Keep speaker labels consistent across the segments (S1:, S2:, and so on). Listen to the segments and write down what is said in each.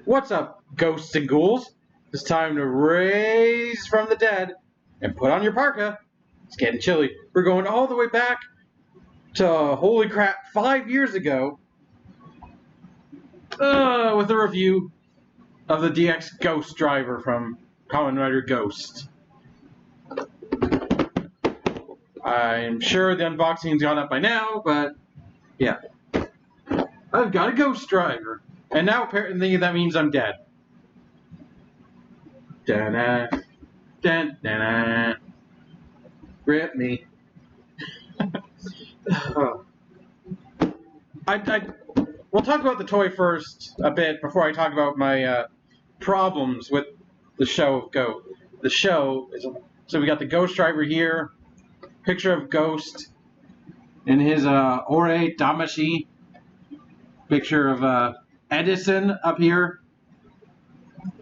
S1: What's up, ghosts and ghouls? It's time to raise from the dead and put on your parka. It's getting chilly. We're going all the way back to, holy crap, 5 years ago with a review of the DX Ghost driver from Kamen Rider Ghost. I'm sure the unboxing's gone up by now, but yeah. I've got a Ghost driver. And now apparently that means I'm dead. Da-na, da-na-na. Rip me. We'll talk about the toy first a bit before I talk about my problems with the show. The show is so we got the Ghost driver here, picture of Ghost in his Ore Damashi, picture of Edison up here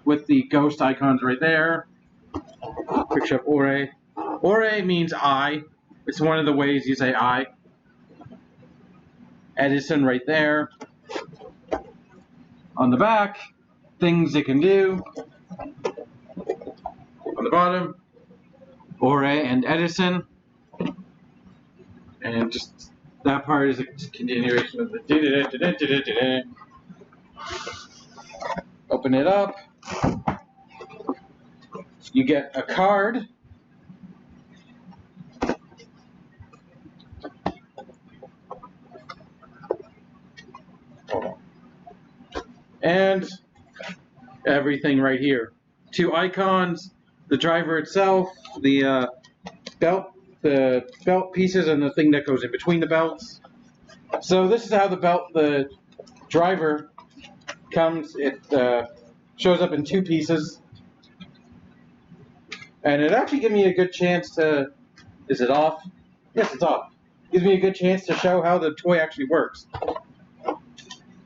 S1: with the Ghost icons right there. Picture of Ore. Ore means I. It's one of the ways you say I. Edison right there. On the back, things it can do. On the bottom, Ore and Edison. And just that part is a continuation of the Open it up. You get a card. And everything right here. 2 icons, the driver itself, the belt pieces, and the thing that goes in between the belts. So this is how the driver comes. It shows up in 2 pieces, and it actually gives me a good chance to. Is it off? Yes, it's off. Gives me a good chance to show how the toy actually works.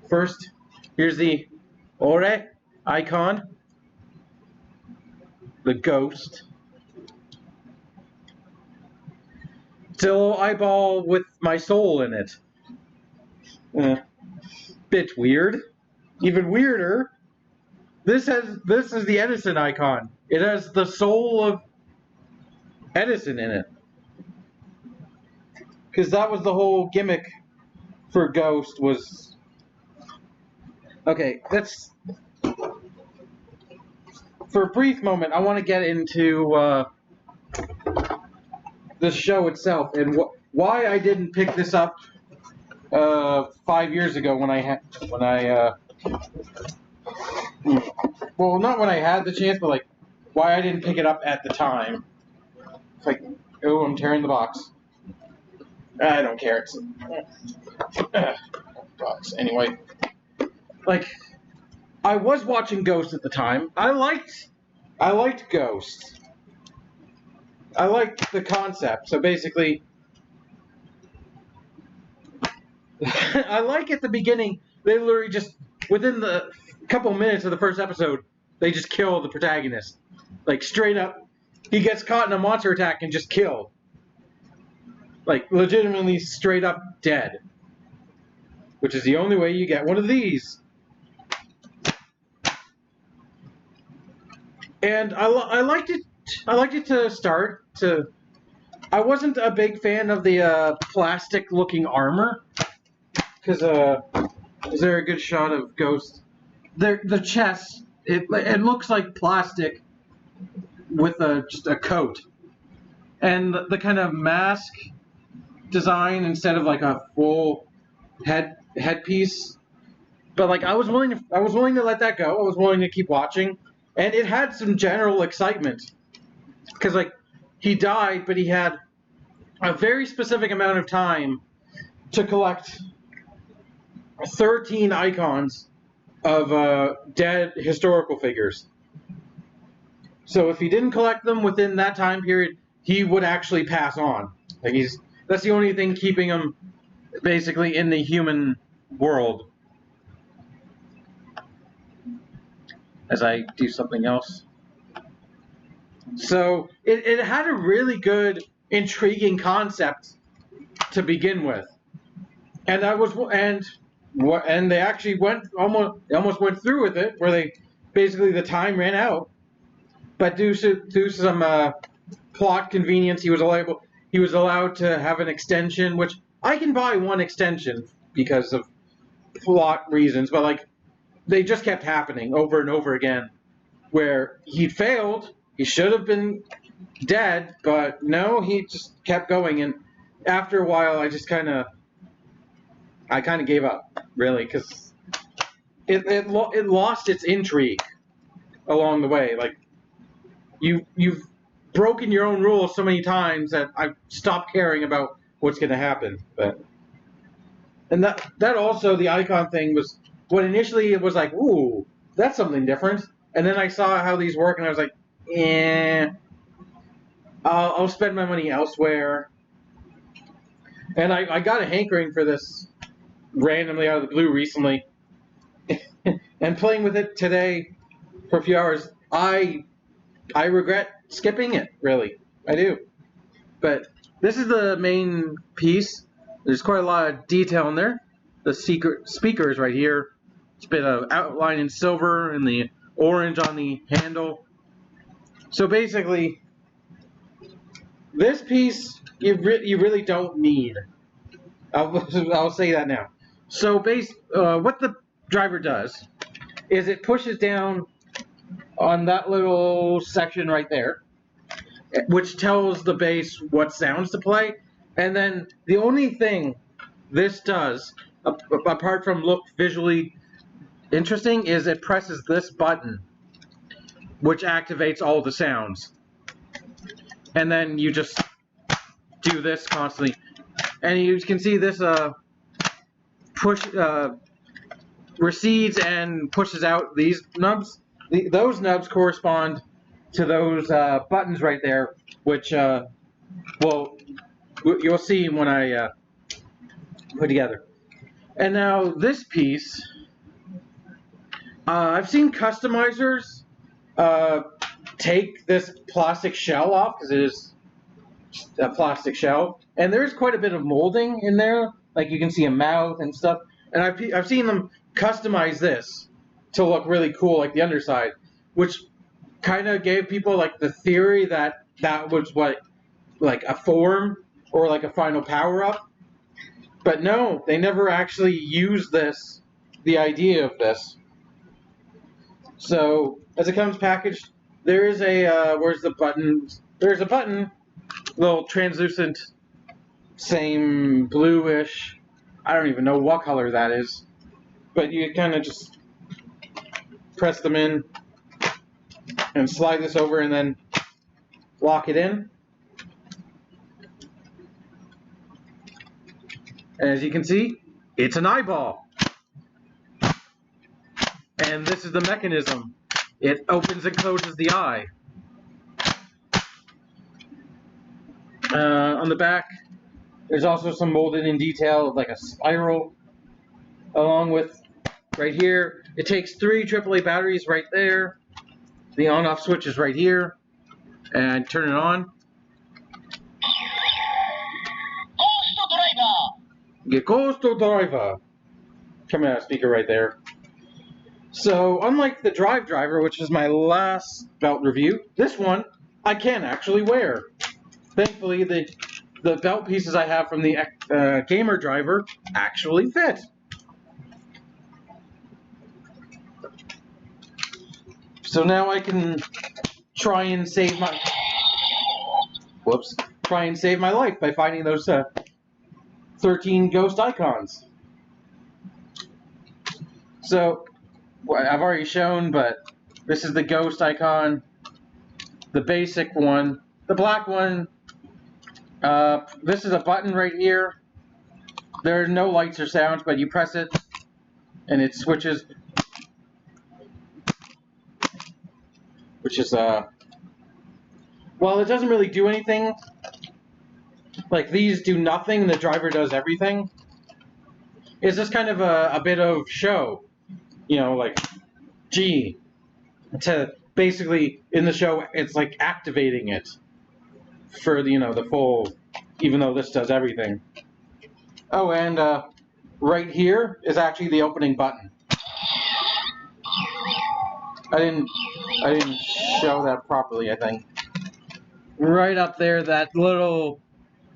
S1: First, here's the Ore icon, the Ghost. It's a little eyeball with my soul in it. Bit weird. Even weirder. This is the Edison icon. It has the soul of Edison in it. Because that was the whole gimmick for Ghost was. Okay, that's. For a brief moment, I want to get into the show itself and why I didn't pick this up 5 years ago when well, not when I had the chance, but like why I didn't pick it up at the time. It's like, oh, I'm tearing the box. I don't care. It's box anyway. Like, I was watching Ghost at the time. I liked Ghost. I liked the concept. So basically, I like at the beginning, they literally just, within the couple minutes of the first episode, they just kill the protagonist. Like, straight up, he gets caught in a monster attack and just killed. Like, legitimately straight up dead. Which is the only way you get one of these. And I liked it. I liked it to start. I wasn't a big fan of the plastic-looking armor, because is there a good shot of Ghost? The chest. It looks like plastic with just a coat, and the kind of mask design instead of like a full headpiece. But like I was willing to let that go. I was willing to keep watching. And it had some general excitement. Because, like, he died, but he had a very specific amount of time to collect 13 icons of dead historical figures. So if he didn't collect them within that time period, he would actually pass on. Like that's the only thing keeping him basically in the human world. As I do something else. So it had a really good, intriguing concept to begin with, and and they actually almost went through with it, where they basically the time ran out, but due to some plot convenience, he was allowed to have an extension, which I can buy one extension because of plot reasons, but like they just kept happening over and over again, where he failed, he should have been dead, but no, he just kept going, and after a while, I kind of gave up, really, because it lost its intrigue along the way. Like you've broken your own rules so many times that I've stopped caring about what's going to happen. And that also, the icon thing was what initially it was like, ooh, that's something different. And then I saw how these work, and I was like, I'll spend my money elsewhere. And I got a hankering for this randomly out of the blue recently. And playing with it today for a few hours, I regret skipping it, really. I do. But this is the main piece. There's quite a lot of detail in there. The secret speakers right here. It's a bit of outline in silver and the orange on the handle. So basically, this piece you really don't need. I'll say that now. So what the driver does is it pushes down on that little section right there, which tells the bass what sounds to play. And then the only thing this does, apart from look visually interesting, is it presses this button, which activates all the sounds. And then you just do this constantly. And you can see this recedes and pushes out these nubs. Those nubs correspond to those buttons right there, which you'll see when I put together. And now this piece, I've seen customizers take this plastic shell off, because it is a plastic shell, and there's quite a bit of molding in there. Like you can see a mouth and stuff. And I've seen them customize this to look really cool, like the underside, which kind of gave people like the theory that was what, like a form or like a final power up. But no, they never actually used the idea of this. So as it comes packaged, there is where's the button? There's a button, little translucent, same bluish. I don't even know what color that is, but you kind of just press them in and slide this over and then lock it in. And as you can see, it's an eyeball. And this is the mechanism. It opens and closes the eye. On the back, there's also some molded in detail, like a spiral, along with right here. It takes 3 AAA batteries right there. The on-off switch is right here. And turn it on. Ghosto driver. Coming out of speaker right there. So, unlike the driver, which is my last belt review, this one I can actually wear. Thankfully, the belt pieces I have from the gamer driver actually fit. So now I can try and save my life by finding those 13 ghost icons. So I've already shown, but this is the ghost icon, the basic one, the black one. This is a button right here. There are no lights or sounds, but you press it and it switches, which is well, it doesn't really do anything. Like these do nothing, the driver does everything. It's just kind of a bit of show, you know, like, gee, to basically in the show it's like activating it for the, you know, the full, even though this does everything. Oh, and right here is actually the opening button. I didn't show that properly, I think. Right up there, that little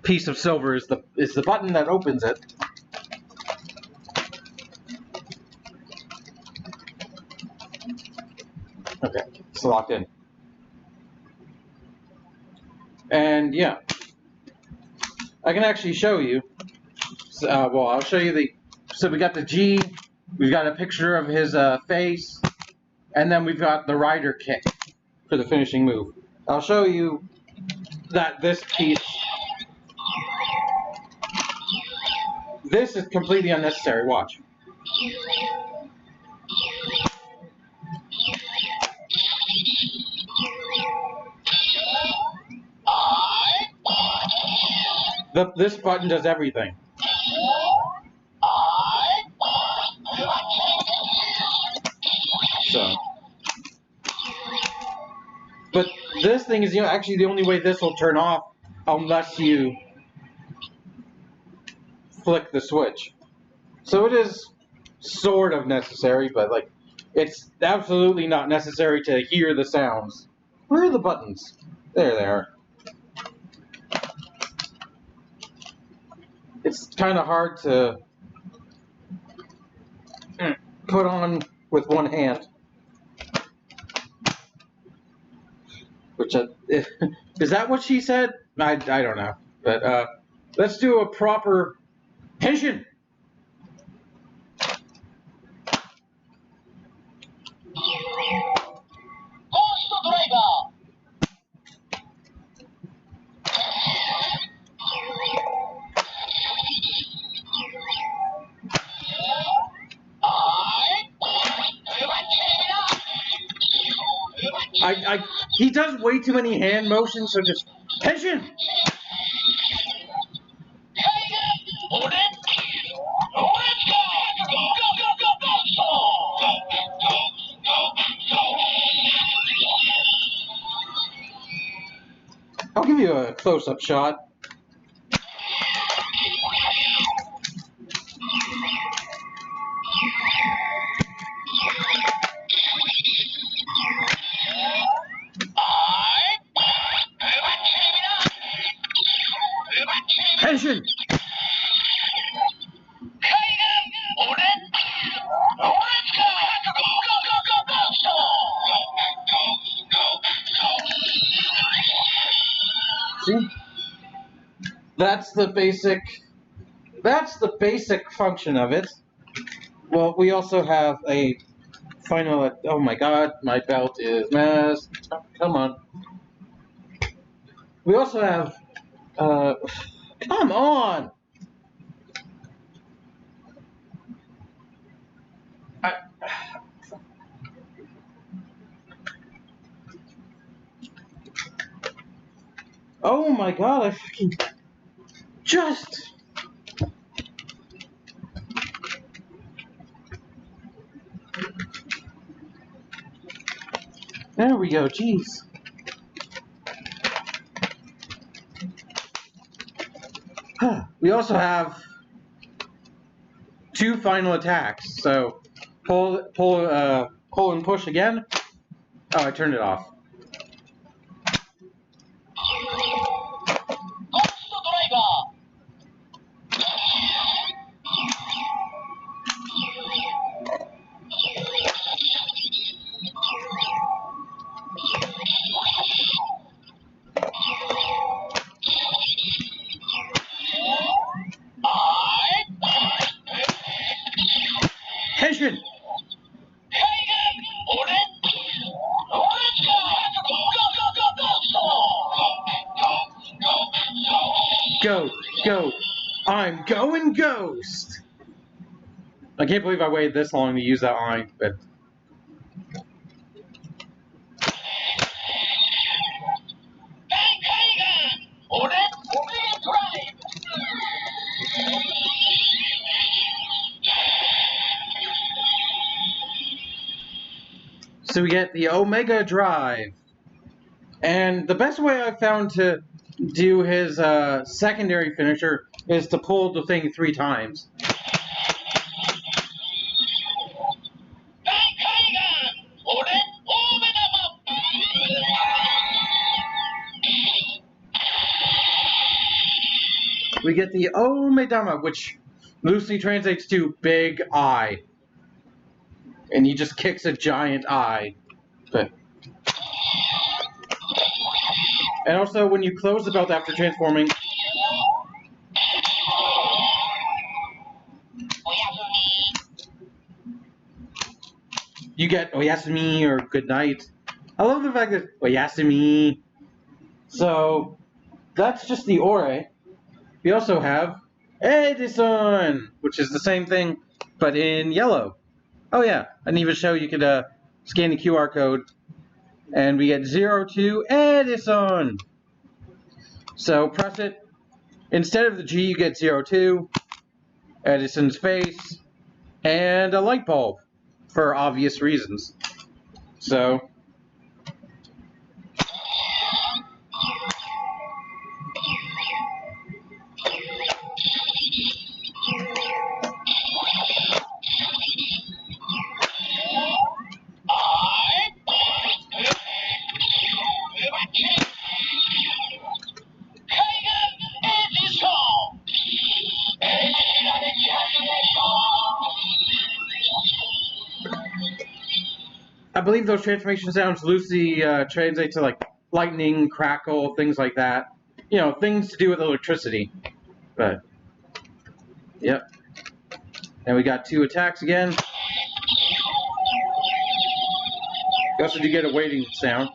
S1: piece of silver is the button that opens it. Okay, it's locked in. And yeah, I can actually show you. Well, I'll show you the. So we got the G, we've got a picture of his face, and then we've got the rider kick for the finishing move. I'll show you that this piece. This is completely unnecessary. Watch. This button does everything. So, but this thing is actually the only way this will turn off unless you flick the switch. So it is sort of necessary, but like it's absolutely not necessary to hear the sounds. Where are the buttons? There they are. It's kind of hard to put on with one hand. Which is that what she said? I don't know. But let's do a proper tension. He does way too many hand motions, so just tension. I'll give you a close-up shot. Tension. See? That's the basic function of it. Well, we also have a final. Oh my God, my belt is messed. Come on. We also have. Come on. Oh my God, I freaking just. There we go, jeez. We also have 2 final attacks, so pull and push again. Oh, I turned it off. Tension! Go, go. I'm going ghost. I can't believe I waited this long to use that line, but so we get the Omega Drive. And the best way I've found to do his secondary finisher is to pull the thing 3 times. we get the Omedama, which loosely translates to big eye. And he just kicks a giant eye. But and also, when you close the belt after transforming, you get Oyasumi or good night. I love the fact that Oyasumi. So that's just the Ore. We also have Edison, which is the same thing, but in yellow. Oh yeah, I didn't even show you could scan the QR code, and we get 02 Edison. So press it. Instead of the G, you get 02, Edison's face, and a light bulb, for obvious reasons. So I believe those transformation sounds loosely translate to like lightning, crackle, things like that. You know, things to do with electricity. But, yep. And we got 2 attacks again. You also do get a waiting sound.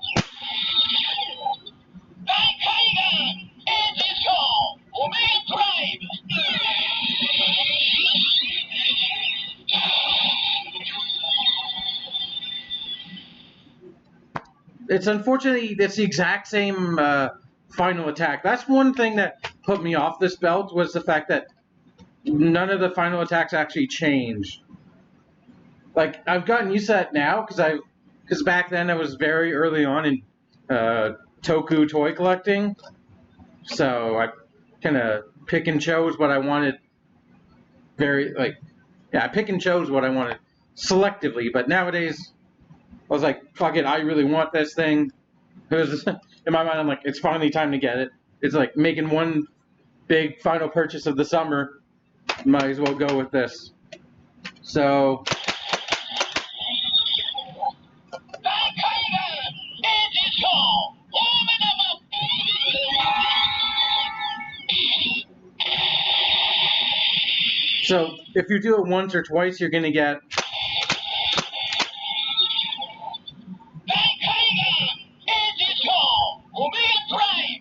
S1: It's unfortunately, it's the exact same final attack. That's one thing that put me off this belt, was the fact that none of the final attacks actually changed. Like, I've gotten used to that now, because back then I was very early on in Toku toy collecting. So I kind of pick and chose what I wanted. I pick and chose what I wanted selectively. But nowadays, I was like, fuck it, I really want this thing. Because in my mind, I'm like, it's finally time to get it. It's like making one big final purchase of the summer. Might as well go with this. So if you do it once or twice, you're going to get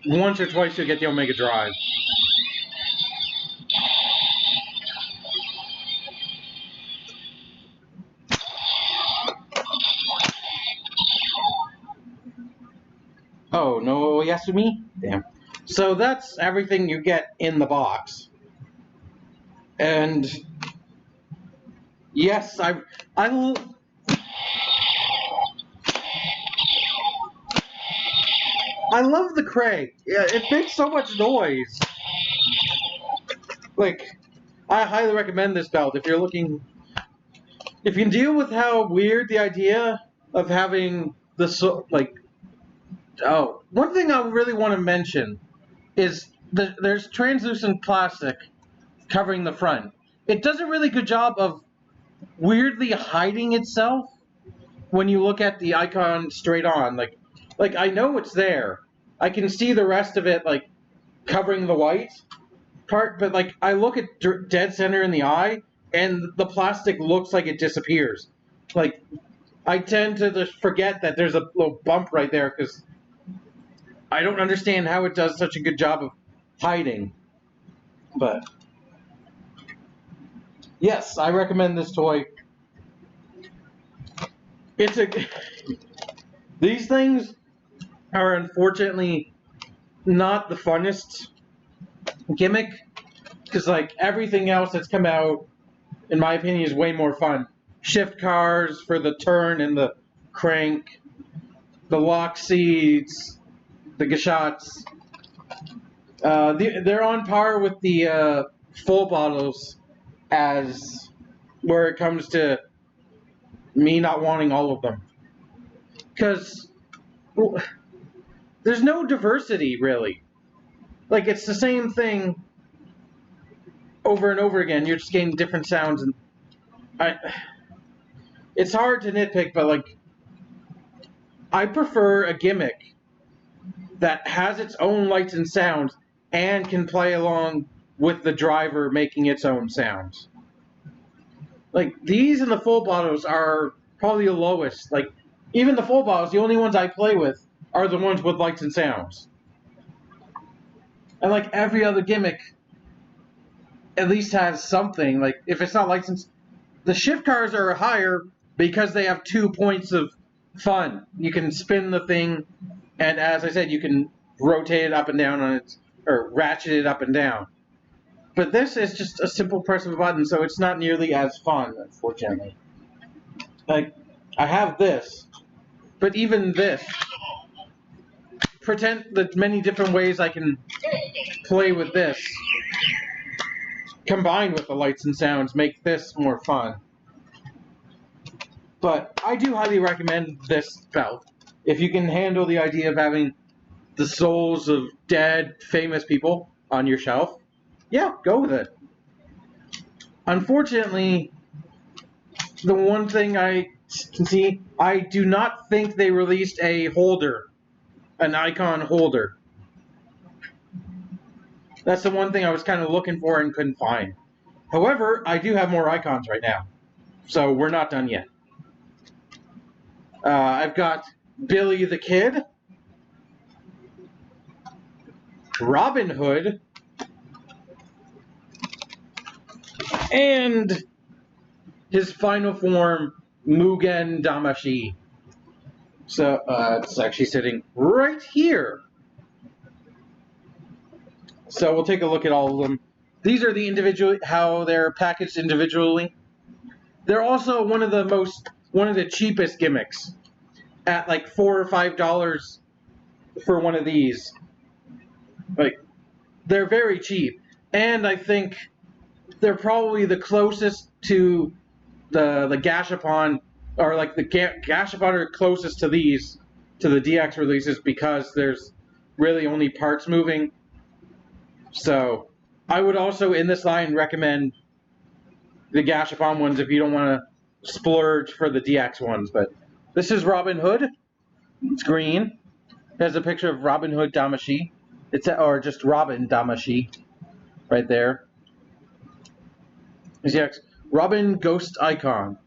S1: once or twice you'll get the Omega Drive. Oh, no Yasumi? Damn. So that's everything you get in the box. And yes, I love the Cray. Yeah, it makes so much noise. Like, I highly recommend this belt if you're looking. If you can deal with how weird the idea of having the one thing I really want to mention is there's translucent plastic covering the front. It does a really good job of weirdly hiding itself when you look at the icon straight on. Like I know it's there. I can see the rest of it like covering the white part, but like I look at dead center in the eye, and the plastic looks like it disappears. Like I tend to just forget that there's a little bump right there because I don't understand how it does such a good job of hiding. But yes, I recommend this toy. These things are unfortunately not the funnest gimmick, because like everything else that's come out, in my opinion, is way more fun. Shift cars for the turn and the crank, the lock seats, the gashots. They're on par with the full bottles as where it comes to me not wanting all of them. Because there's no diversity, really. Like, it's the same thing over and over again, you're just getting different sounds, and it's hard to nitpick, but like, I prefer a gimmick that has its own lights and sounds and can play along with the driver making its own sounds. Like, these and the full bottles are probably the lowest. Like, even the full bottles, the only ones I play with are the ones with lights and sounds. And like every other gimmick at least has something. Like, if it's not lights and the shift cars are higher because they have 2 points of fun. You can spin the thing, and as I said, you can rotate it up and down on it, or ratchet it up and down. But this is just a simple press of a button, so it's not nearly as fun, unfortunately. Like, I have this, but even this, pretend the many different ways I can play with this, combined with the lights and sounds, make this more fun. But I do highly recommend this belt. If you can handle the idea of having the souls of dead, famous people on your shelf, yeah, go with it. Unfortunately, the one thing I can see, I do not think they released a holder, an icon holder. That's the one thing I was kind of looking for and couldn't find. However, I do have more icons right now, so we're not done yet. I've got Billy the Kid, Robin Hood, and his final form, Mugen Damashi. So it's actually sitting right here. So we'll take a look at all of them. These are the individual, how they're packaged individually. They're also one of the cheapest gimmicks, at like $4 or $5 for one of these. Like, they're very cheap, and I think they're probably the closest to the Gashapon, or like the Gashapon are closest to these, to the DX releases, because there's really only parts moving. So I would also, in this line, recommend the Gashapon ones if you don't want to splurge for the DX ones. But this is Robin Hood. It's green. It has a picture of Robin Hood Damashi. Or just Robin Damashi right there. Is the Robin Ghost Icon.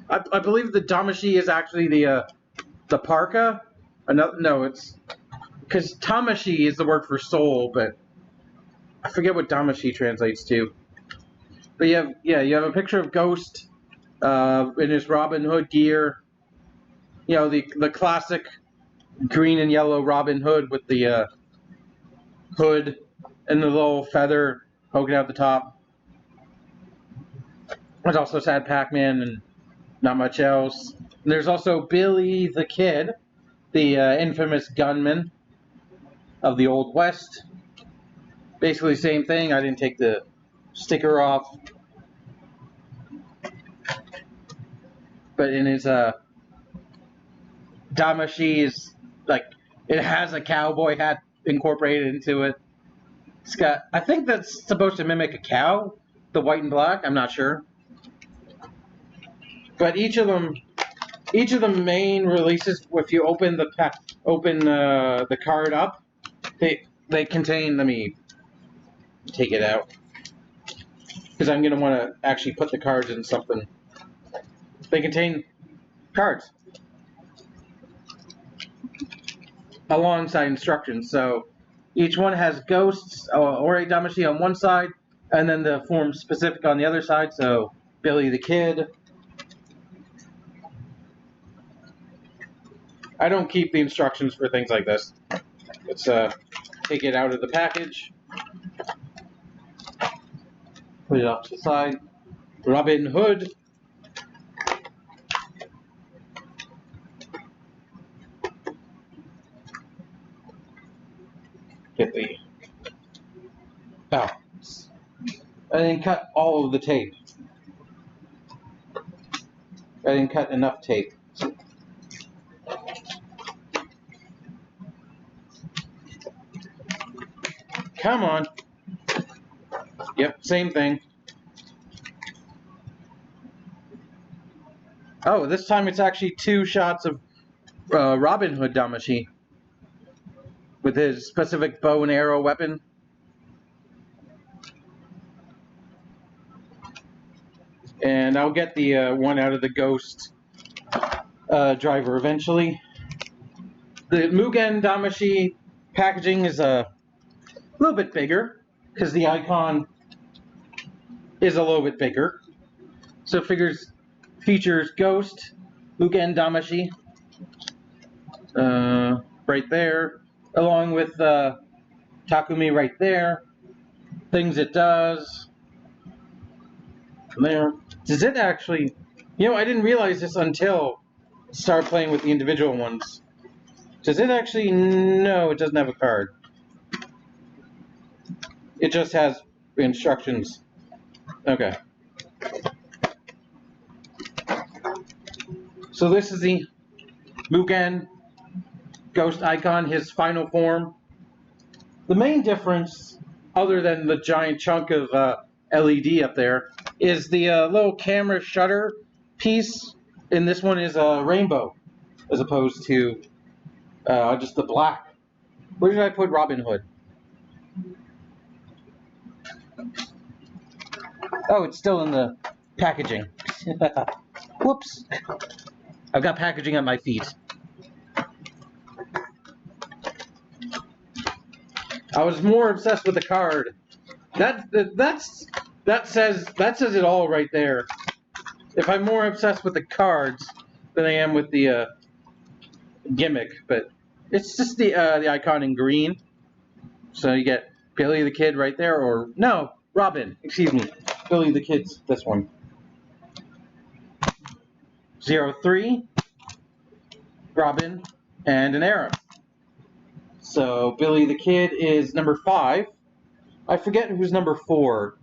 S1: I believe the Damashi is actually the parka. No, it's because Tamashi is the word for soul, but I forget what Damashi translates to. But you have a picture of Ghost in his Robin Hood gear. You know, the classic green and yellow Robin Hood with the hood and the little feather poking out the top. There's also Sad Pac-Man and not much else. And there's also Billy the Kid, the infamous gunman of the Old West. Basically same thing. I didn't take the sticker off. But in his Damashi is like, it has a cowboy hat incorporated into it. It's got, I think that's supposed to mimic a cow, the white and black. I'm not sure. But each of the main releases, if you open the card up, they contain. Let me take it out because I'm gonna want to actually put the cards in something. They contain cards alongside instructions. So each one has ghosts or a Damashi on one side, and then the form specific on the other side. So Billy the Kid. I don't keep the instructions for things like this. Let's take it out of the package. Put it off to the side. Robin Hood. Get the balance. I didn't cut all of the tape. I didn't cut enough tape. Come on. Yep, same thing. Oh, this time it's actually 2 shots of Robin Hood Damashi with his specific bow and arrow weapon. And I'll get the one out of the ghost driver eventually. The Mugen Damashi packaging is a little bit bigger because the icon is a little bit bigger. So features Ghost, Mugen Damashi, right there, along with Takumi right there. Things it does. There. Does it actually? You know, I didn't realize this until I started playing with the individual ones. Does it actually? No, it doesn't have a card. It just has instructions. Okay. So this is the Mugen Ghost icon, his final form. The main difference, other than the giant chunk of LED up there, is the little camera shutter piece. And this one is a rainbow, as opposed to just the black. Where did I put Robin Hood? Oh, it's still in the packaging. Whoops. I've got packaging at my feet. I was more obsessed with the card. That says it all right there. If I'm more obsessed with the cards than I am with the gimmick, but it's just the icon in green. So you get Billy the Kid right there, or no, Robin. Excuse me, Billy the Kid's this one. 03, Robin, and an arrow. So Billy the Kid is number 5. I forget who's number 4.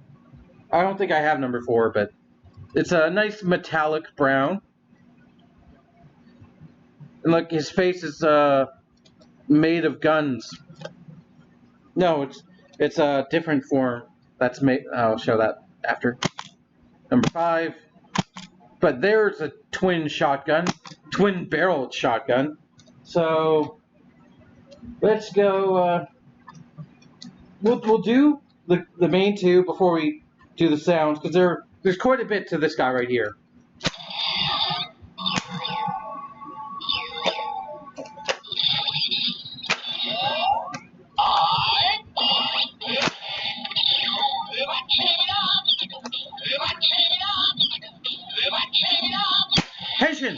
S1: I don't think I have number 4, but it's a nice metallic brown. And look, his face is made of guns. No, it's a different form that's made. I'll show that after. Number 5. But there's a twin barreled shotgun. So let's go. We'll do the main 2 before we do the sounds, because there's quite a bit to this guy right here. Henshin!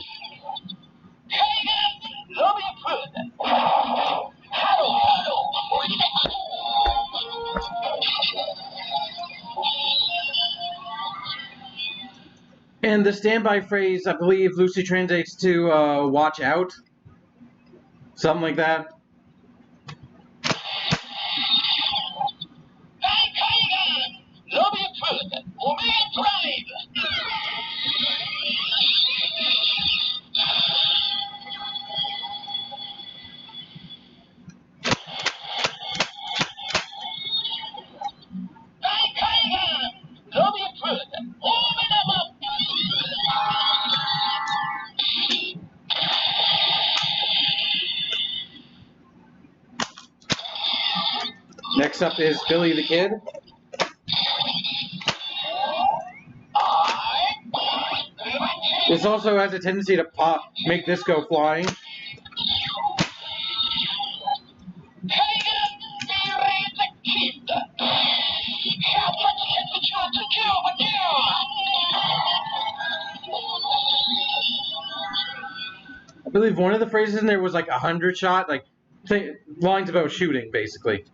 S1: And the standby phrase, I believe, loosely translates to watch out. Something like that. Next up is Billy the Kid. This also has a tendency to make this go flying. I believe one of the phrases in there was like 100 shot, like lines about shooting, basically.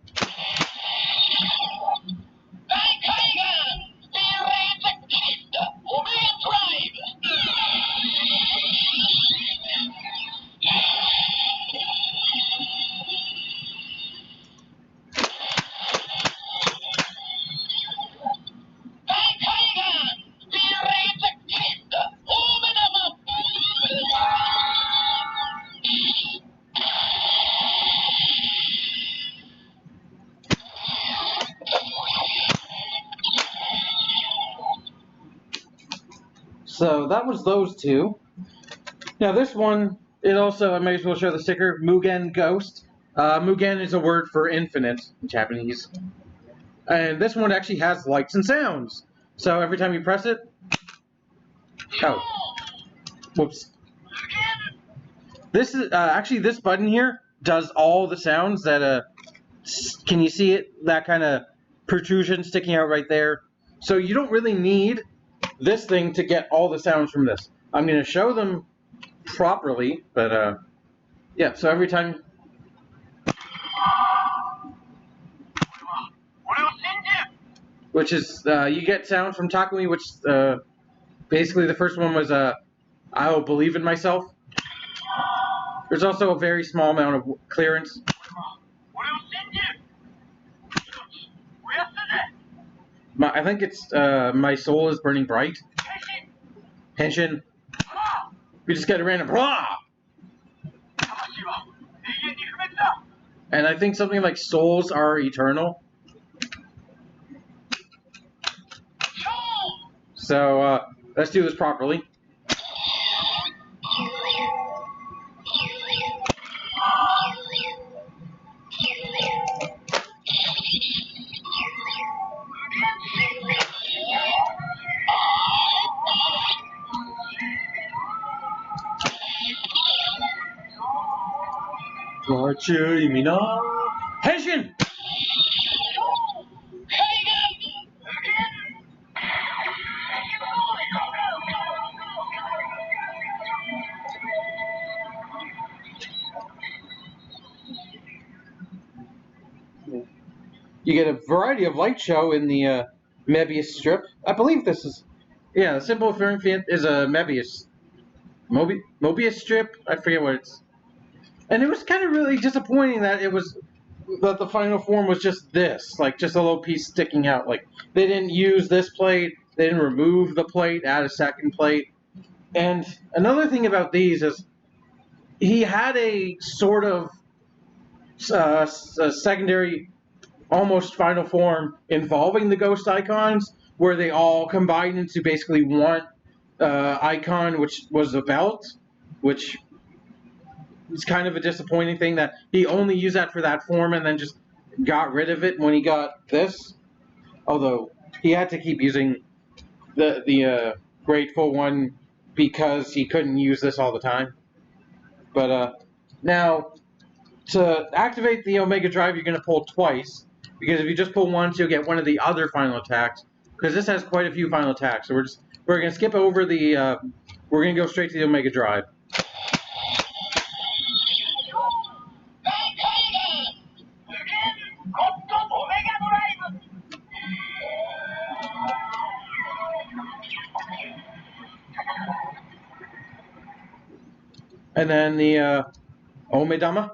S1: So that was those two. Now this one, it also, I may as well show the sticker, Mugen Ghost. Mugen is a word for infinite in Japanese. And this one actually has lights and sounds. So every time you press it, oh, whoops. This is, actually this button here does all the sounds that, can you see it? That kind of protrusion sticking out right there. So you don't really need this thing to get all the sounds from this. I'm going to show them properly, but yeah, so every time. Which is, you get sound from Takumi, which basically the first one was I will believe in myself. There's also a very small amount of clearance. I think it's my soul is burning bright. Henshin. We just get a random blah. And I think something like souls are eternal. So let's do this properly. Henshin! You get a variety of light show in the Mebius strip. I believe this is, yeah, the symbol for Infinite is a Mebius. Mobius strip? I forget what it's. And it was kind of really disappointing that the final form was just this, like just a little piece sticking out. Like they didn't use this plate, they didn't remove the plate, add a second plate. And another thing about these is he had a sort of a secondary, almost final form involving the ghost icons, where they all combined into basically one icon, which was a belt, which is kind of a disappointing thing that he only used that for that form and then just got rid of it when he got this. Although he had to keep using the Grateful one because he couldn't use this all the time. But now, to activate the Omega Drive, you're going to pull twice. Because if you just pull once, you'll get one of the other final attacks. Because this has quite a few final attacks. So we're going to skip over the... we're going to go straight to the Omega Drive. And then the Omedama.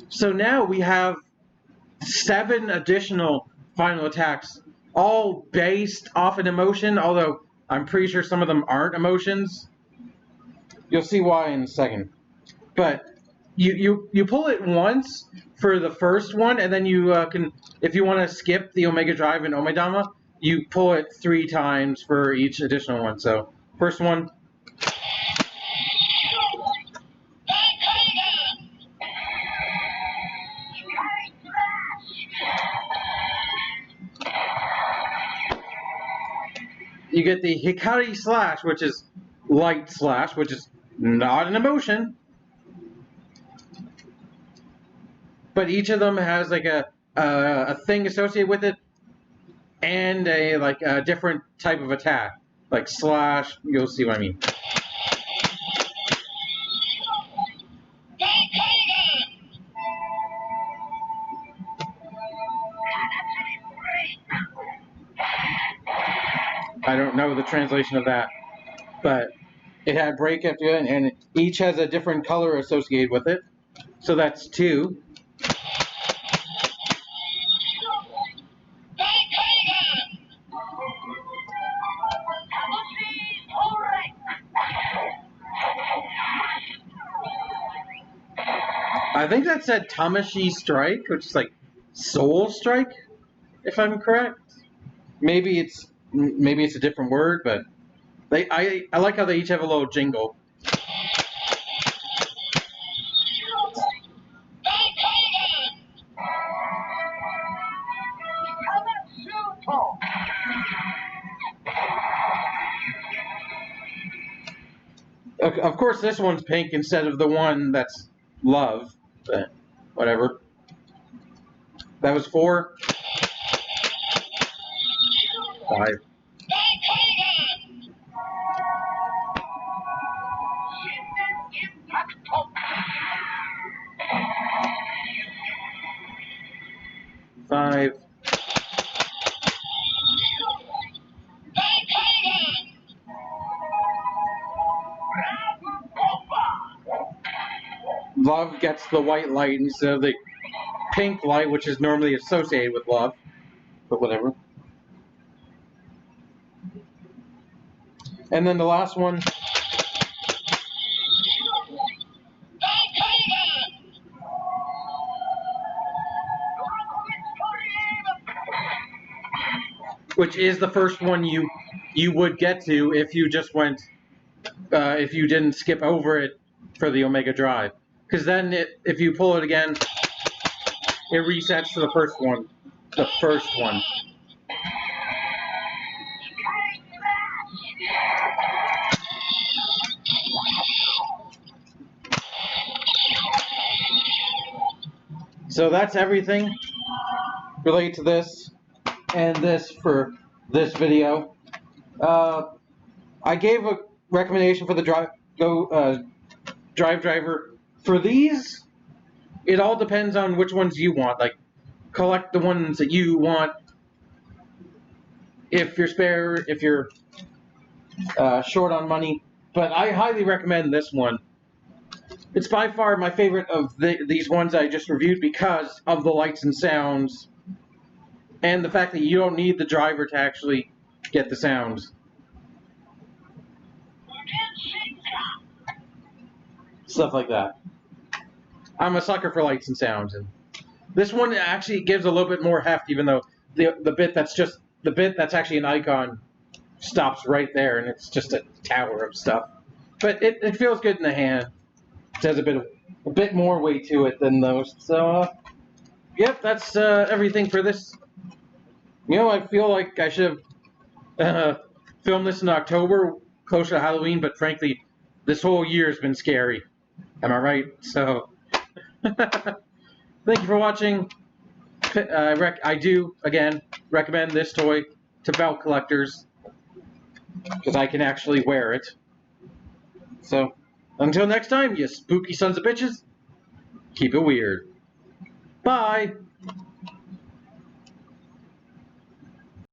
S1: So now we have 7 additional final attacks, all based off an emotion, although I'm pretty sure some of them aren't emotions. You'll see why in a second. But you pull it once for the first one, and then you can, if you want to skip the Omega Drive and Omedama, you pull it 3 times for each additional one. So first one. You get the Hikari Slash, which is light slash, which is not an emotion. But each of them has like a thing associated with it, and a different type of attack, like slash. You'll see what I mean. I don't know the translation of that, but it had break after it, and each has a different color associated with it. So that's 2. I think that said Tamashi Strike, which is like Soul Strike, if I'm correct. Maybe it's a different word, but I like how they each have a little jingle. Of course, this one's pink instead of the one that's love, but whatever. That was 4. 5. Five. Love gets the white light instead of the pink light, which is normally associated with love, but whatever. And then the last one. Which is the first one you would get to if you just went, if you didn't skip over it for the Omega Drive. Because then if you pull it again, it resets to the first one. The first one. So that's everything related to this and this for this video. I gave a recommendation for the drive driver. For these, it all depends on which ones you want. Like, collect the ones that you want. If you're short on money, but I highly recommend this one. It's by far my favorite of these ones I just reviewed because of the lights and sounds, and the fact that you don't need the driver to actually get the sounds. Stuff like that. I'm a sucker for lights and sounds, and this one actually gives a little bit more heft, even though the bit that's actually an icon stops right there, and it's just a tower of stuff. But it feels good in the hand. It has a bit more weight to it than those. So, yep, that's everything for this. You know, I feel like I should have filmed this in October, closer to Halloween, but frankly, this whole year has been scary. Am I right? So, thank you for watching. I do, again, recommend this toy to belt collectors because I can actually wear it. So, until next time, you spooky sons of bitches, keep it weird. Bye!